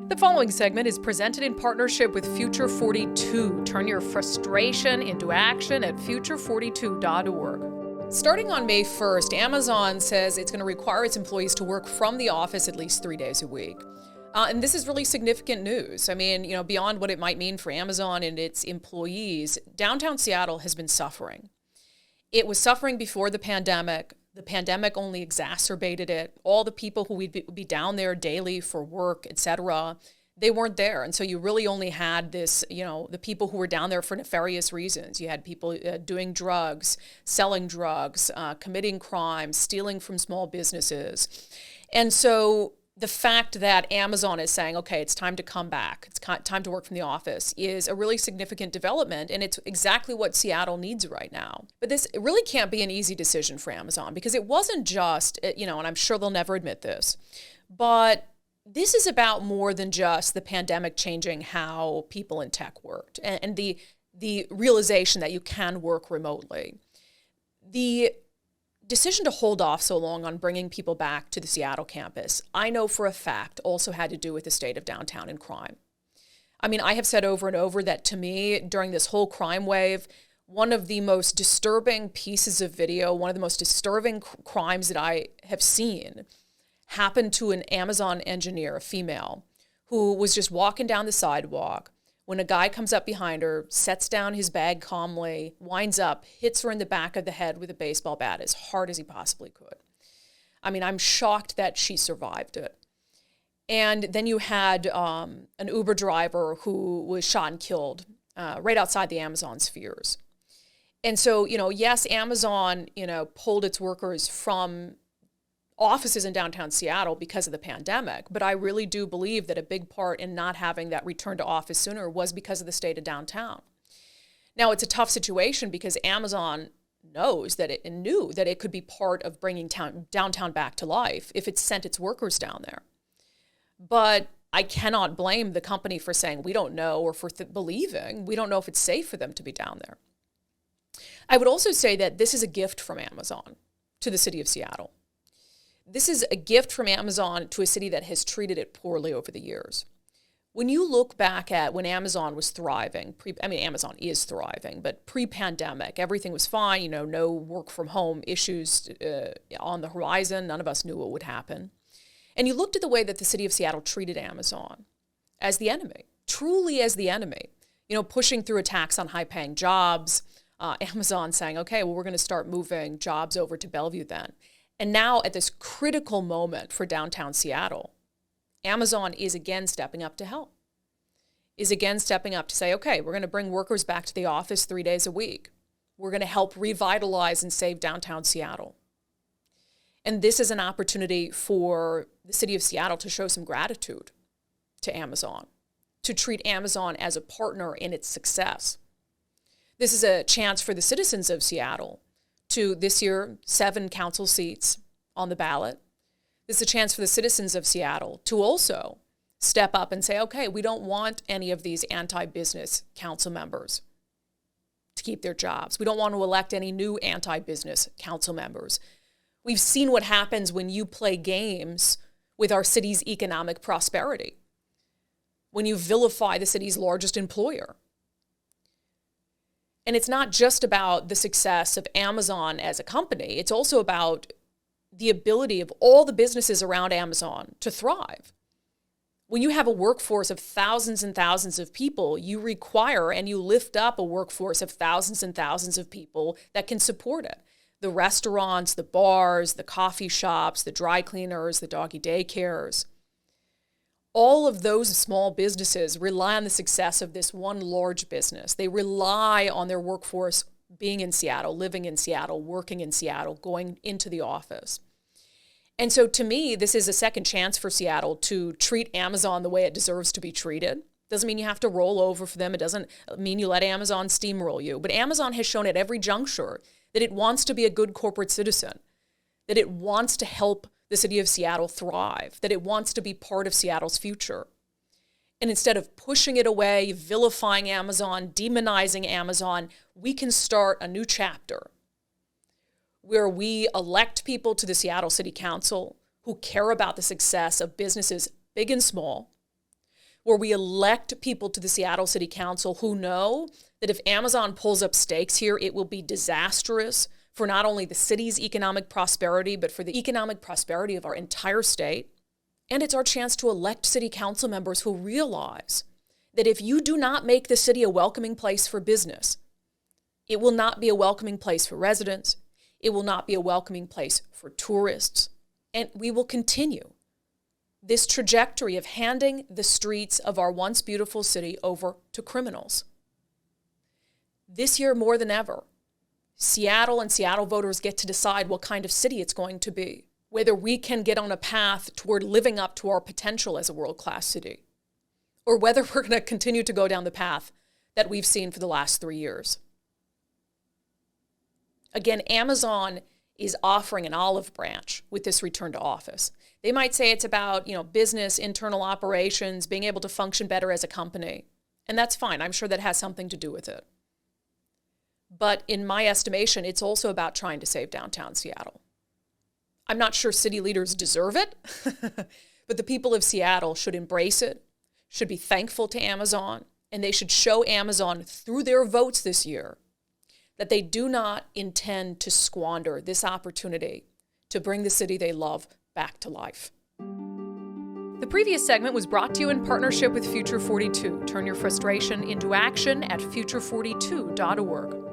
The following segment is presented in partnership with Future 42. Turn your frustration into action at future42.org. Starting on May 1st, Amazon says it's going to require its employees to work from the office at least 3 days a week. And this is really significant news. I mean, beyond what it might mean for Amazon and its employees, downtown Seattle has been suffering. It was suffering before the pandemic. The pandemic only exacerbated it. All the people who would be down there daily for work, et cetera, they weren't there. And so you really only had this, the people who were down there for nefarious reasons. You had people doing drugs, selling drugs, committing crimes, stealing from small businesses. And so the fact that Amazon is saying, okay, it's time to come back, it's time to work from the office, is a really significant development, and it's exactly what Seattle needs right now. But this really can't be an easy decision for Amazon, because it wasn't just, and I'm sure they'll never admit this, but this is about more than just the pandemic changing how people in tech worked and the realization that you can work remotely. The decision to hold off so long on bringing people back to the Seattle campus, I know for a fact, also had to do with the state of downtown and crime. I mean, I have said over and over that to me, during this whole crime wave, one of the most disturbing pieces of video, one of the most disturbing crimes that I have seen happened to an Amazon engineer, a female, who was just walking down the sidewalk when a guy comes up behind her, sets down his bag calmly, winds up, hits her in the back of the head with a baseball bat as hard as he possibly could. I mean, I'm shocked that she survived it. And then you had an Uber driver who was shot and killed right outside the Amazon spheres. And so, yes, Amazon, pulled its workers from offices in downtown Seattle because of the pandemic, but I really do believe that a big part in not having that return to office sooner was because of the state of downtown. Now, it's a tough situation because Amazon knows that it knew that it could be part of bringing downtown back to life if it sent its workers down there. But I cannot blame the company for saying we don't know, or for believing we don't know if it's safe for them to be down there. I would also say that this is a gift from Amazon to the city of Seattle. This is a gift from Amazon to a city that has treated it poorly over the years. When you look back at when Amazon was thriving, Amazon is thriving, but pre-pandemic, everything was fine, no work from home issues on the horizon. None of us knew what would happen. And you looked at the way that the city of Seattle treated Amazon as the enemy, truly as the enemy, pushing through a tax on high-paying jobs, Amazon saying, okay, well, we're going to start moving jobs over to Bellevue then. And now at this critical moment for downtown Seattle, Amazon is again stepping up to help, is again stepping up to say, okay, we're going to bring workers back to the office 3 days a week. We're going to help revitalize and save downtown Seattle. And this is an opportunity for the city of Seattle to show some gratitude to Amazon, to treat Amazon as a partner in its success. This is a chance for the citizens of Seattle to, this year, 7 council seats on the ballot. This is a chance for the citizens of Seattle to also step up and say, okay, we don't want any of these anti-business council members to keep their jobs. We don't want to elect any new anti-business council members. We've seen what happens when you play games with our city's economic prosperity, when you vilify the city's largest employer. And it's not just about the success of Amazon as a company. It's also about the ability of all the businesses around Amazon to thrive. When you have a workforce of thousands and thousands of people, you require and you lift up a workforce of thousands and thousands of people that can support it. The restaurants, the bars, the coffee shops, the dry cleaners, the doggy daycares. All of those small businesses rely on the success of this one large business. They rely on their workforce being in Seattle, living in Seattle, working in Seattle, going into the office. And so to me, this is a second chance for Seattle to treat Amazon the way it deserves to be treated. Doesn't mean you have to roll over for them. It doesn't mean you let Amazon steamroll you. But Amazon has shown at every juncture that it wants to be a good corporate citizen, that it wants to help the city of Seattle thrive, that it wants to be part of Seattle's future. And instead of pushing it away, vilifying Amazon, demonizing Amazon, we can start a new chapter where we elect people to the Seattle City Council who care about the success of businesses big and small, where we elect people to the Seattle City Council who know that if Amazon pulls up stakes here, it will be disastrous for not only the city's economic prosperity, but for the economic prosperity of our entire state. And it's our chance to elect city council members who realize that if you do not make the city a welcoming place for business, it will not be a welcoming place for residents. It will not be a welcoming place for tourists. And we will continue this trajectory of handing the streets of our once beautiful city over to criminals. This year, more than ever, Seattle and Seattle voters get to decide what kind of city it's going to be, whether we can get on a path toward living up to our potential as a world-class city, or whether we're going to continue to go down the path that we've seen for the last 3 years. Again, Amazon is offering an olive branch with this return to office. They might say it's about, business, internal operations, being able to function better as a company. And that's fine. I'm sure that has something to do with it. But in my estimation, it's also about trying to save downtown Seattle. I'm not sure city leaders deserve it, but the people of Seattle should embrace it, should be thankful to Amazon, and they should show Amazon through their votes this year that they do not intend to squander this opportunity to bring the city they love back to life. The previous segment was brought to you in partnership with Future 42. Turn your frustration into action at future42.org.